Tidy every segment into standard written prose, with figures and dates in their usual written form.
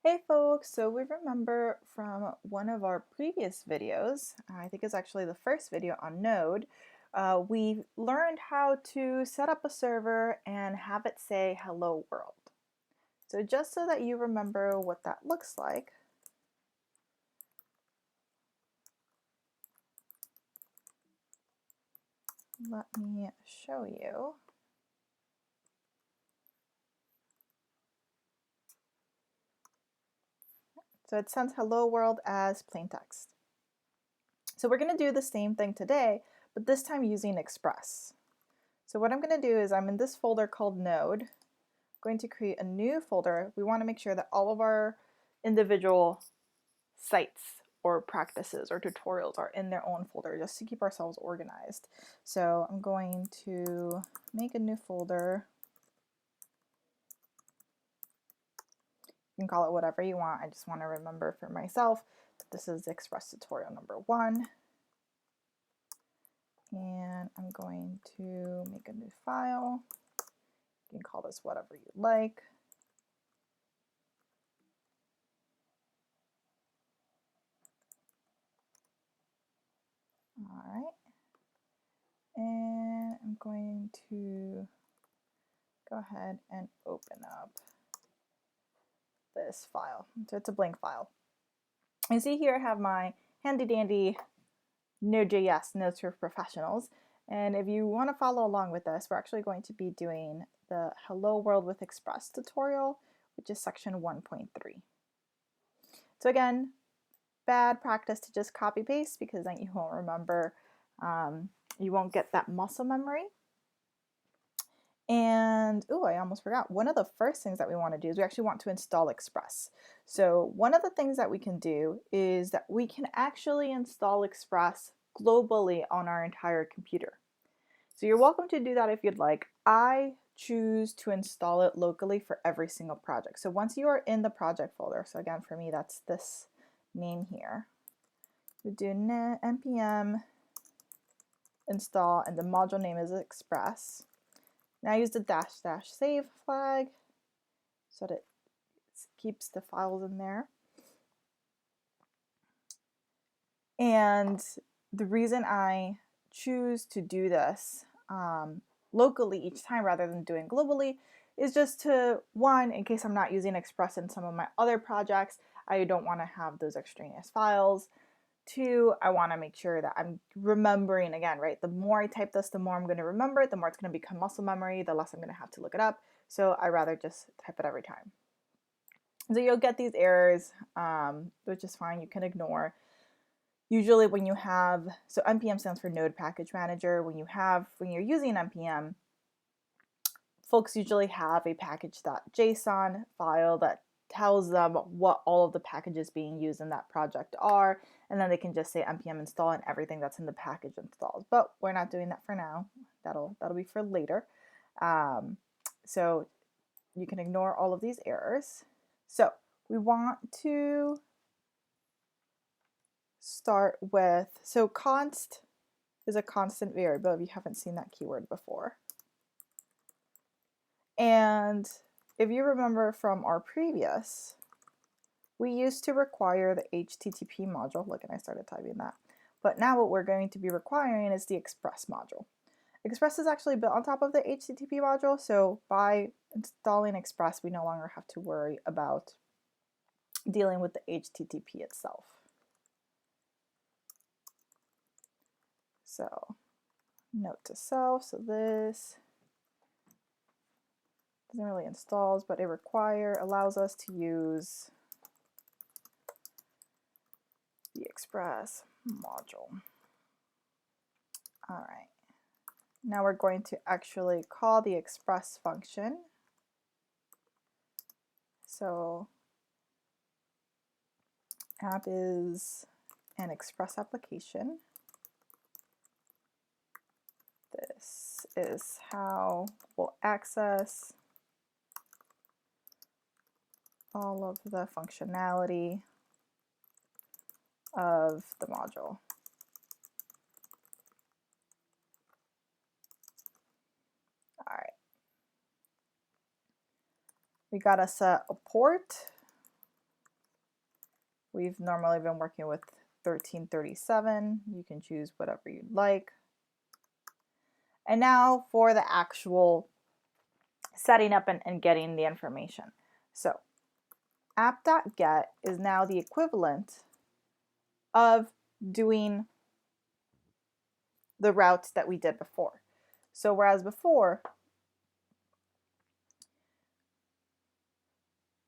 Hey folks, so we remember from one of our previous videos, I think it's actually the first video on Node, we learned how to set up a server and have it say hello world. So just so that you remember what that looks like, let me show you. So it sends hello world as plain text. So we're going to do the same thing today, but this time using Express. So what I'm going to do is I'm in this folder called Node. Going to create a new folder. We want to make sure that all of our individual sites or practices or tutorials are in their own folder just to keep ourselves organized. So I'm going to make a new folder. You can call it whatever you want. I just want to remember for myself that this is Express tutorial number 1. And I'm going to make a new file. You can call this whatever you like. All right. And I'm going to go ahead and open up this file. So it's a blank file. You see here I have my handy dandy Node.js Notes for Professionals. And if you want to follow along with this, we're actually going to be doing the Hello World with Express tutorial, which is section 1.3. So again, bad practice to just copy paste because then you won't remember, you won't get that muscle memory. And, oh, I almost forgot. One of the first things that we want to do is we actually want to install Express. So one of the things that we can do is that we can actually install Express globally on our entire computer. So you're welcome to do that if you'd like. I choose to install it locally for every single project. So once you are in the project folder, so again, for me, that's this name here, we do npm install, and the module name is Express. Now I use the -- save flag so that it keeps the files in there. And the reason I choose to do this locally each time rather than doing globally is just to, one, in case I'm not using Express in some of my other projects, I don't want to have those extraneous files. 2, I want to make sure that I'm remembering again, right? The more I type this, the more I'm going to remember it, the more it's going to become muscle memory, the less I'm going to have to look it up. So I rather just type it every time. So you'll get these errors, which is fine, you can ignore. Usually when you have, so npm stands for Node Package Manager. When you're using npm, folks usually have a package.json file that tells them what all of the packages being used in that project are, and then they can just say npm install and everything that's in the package installs. But we're not doing that for now. That'll be for later. So you can ignore all of these errors. So we want to start with, so const is a constant variable if you haven't seen that keyword before. And if you remember from our previous, we used to require the HTTP module. Look, and I started typing that. But now what we're going to be requiring is the Express module. Express is actually built on top of the HTTP module, so by installing Express, we no longer have to worry about dealing with the HTTP itself. So, note to self, so this doesn't really installs, but it allows us to use the Express module. All right. Now we're going to actually call the Express function. So app is an Express application. This is how we'll access all of the functionality of the module. All right. We gotta set a port. We've normally been working with 1337. You can choose whatever you'd like. And now for the actual setting up and getting the information. So app.get is now the equivalent of doing the routes that we did before. So whereas before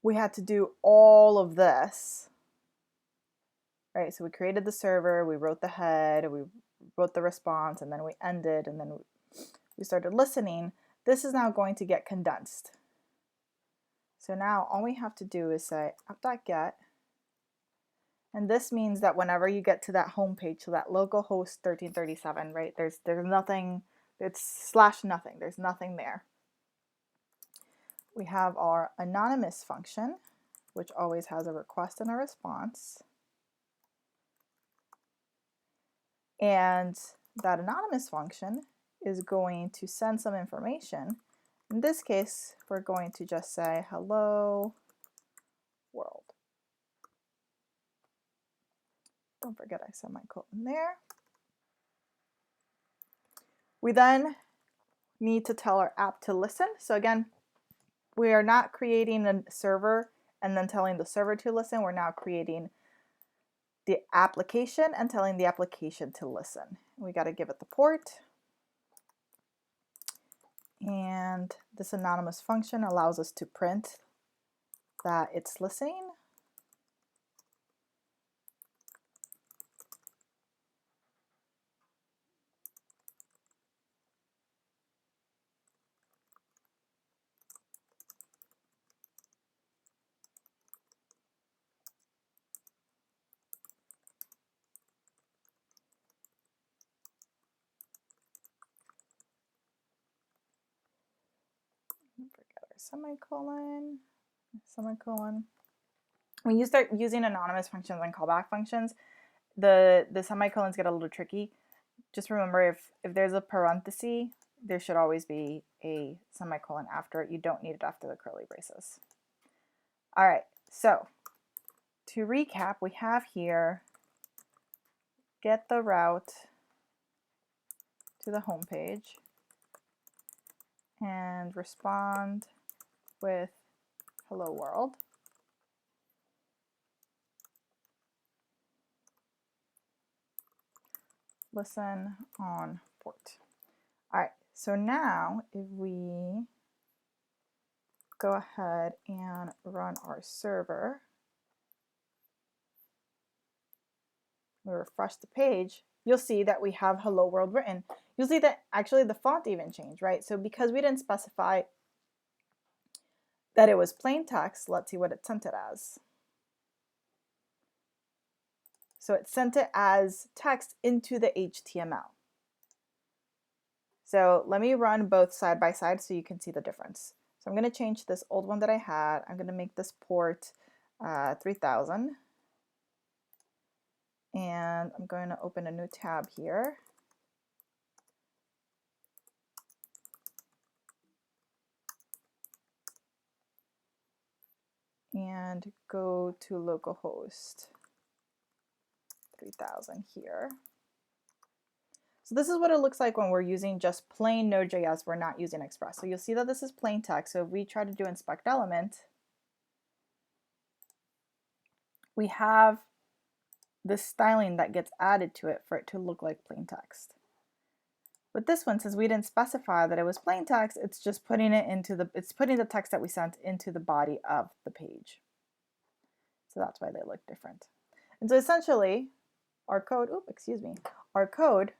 we had to do all of this, right? So we created the server, we wrote the head, we wrote the response, and then we ended, and then we started listening. This is now going to get condensed. So now all we have to do is say app.get, and this means that whenever you get to that home page, so that localhost 1337, right? There's nothing, it's / nothing. There's nothing there. We have our anonymous function, which always has a request and a response. And that anonymous function is going to send some information. In this case, we're going to just say hello world. Don't forget I semicolon there. We then need to tell our app to listen. So again, we are not creating a server and then telling the server to listen. We're now creating the application and telling the application to listen. We got to give it the port. And this anonymous function allows us to print that it's listening. Forget our semicolon. When you start using anonymous functions and callback functions, the semicolons get a little tricky. Just remember if there's a parenthesis, there should always be a semicolon after it. You don't need it after the curly braces. All right, so to recap, we have here get the route to the home page and respond with hello world. Listen on port. All right, so now if we go ahead and run our server, we refresh the page, you'll see that we have hello world written. You'll see that actually the font even changed, right? So because we didn't specify that it was plain text, let's see what it sent it as. So it sent it as text into the HTML. So let me run both side by side so you can see the difference. So I'm going to change this old one that I had. I'm going to make this port 3000. And I'm going to open a new tab here. And go to localhost 3000 here. So this is what it looks like when we're using just plain Node.js. We're not using Express. So you'll see that this is plain text. So if we try to do inspect element, we have the styling that gets added to it for it to look like plain text. With this one, since we didn't specify that it was plain text, it's just putting it into it's putting the text that we sent into the body of the page. So that's why they look different. And so essentially, our code, our code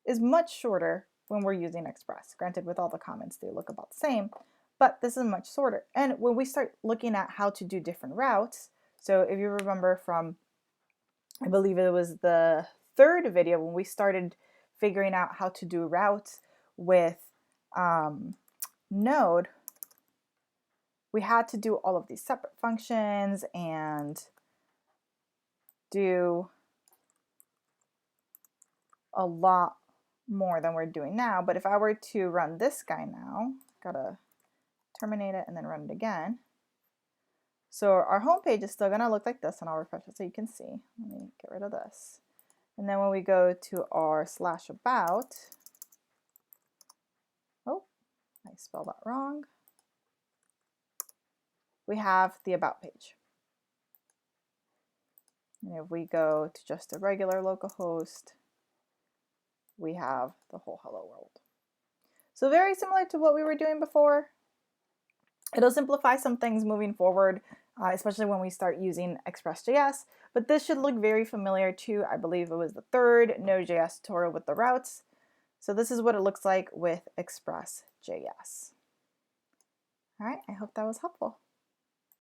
is much shorter when we're using Express. Granted, with all the comments, they look about the same, but this is much shorter. And when we start looking at how to do different routes, so if you remember from, I believe it was the third video when we started figuring out how to do routes with Node, we had to do all of these separate functions and do a lot more than we're doing now. But if I were to run this guy now, gotta terminate it and then run it again. So our home page is still going to look like this, and I'll refresh it so you can see. Let me get rid of this. And then when we go to our /about, oh, I spelled that wrong. We have the about page. And if we go to just a regular localhost, we have the whole hello world. So very similar to what we were doing before. It'll simplify some things moving forward, especially when we start using Express.js, but this should look very familiar to, I believe it was the third Node.js tutorial with the routes. So this is what it looks like with Express.js. All right, I hope that was helpful.